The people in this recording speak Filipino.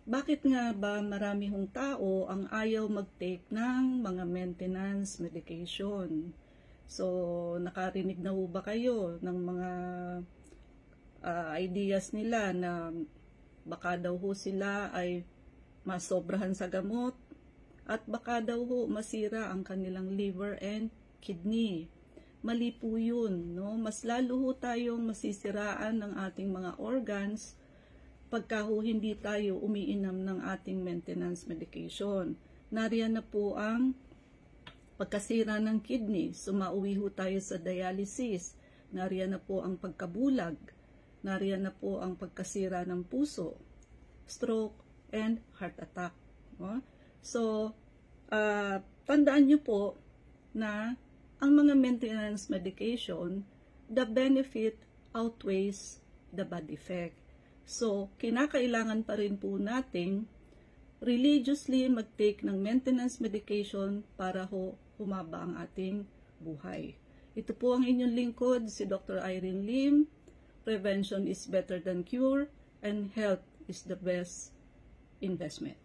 bakit nga ba marami hong tao ang ayaw mag-take ng mga maintenance medication? So, nakarinig na ho ba kayo ng mga ideas nila na baka daw ho sila ay masobrahan sa gamot at baka daw ho masira ang kanilang liver and kidney. Mali po yun, no? Mas lalo ho tayong masisiraan ng ating mga organs pagka ho hindi tayo umiinom ng ating maintenance medication. Nariyan na po ang pagkasira ng kidney, sumauwi ho tayo sa dialysis. Nariyan na po ang pagkabulag. Nariyan na po ang pagkasira ng puso, stroke, and heart attack. No? So, tandaan nyo po na ang mga maintenance medication, the benefit outweighs the bad effect. So, kinakailangan pa rin po nating religiously mag-take ng maintenance medication para ho humaba ang ating buhay. Ito po ang inyong lingkod, si Dr. Irene Lim. Prevention is better than cure, and health is the best investment.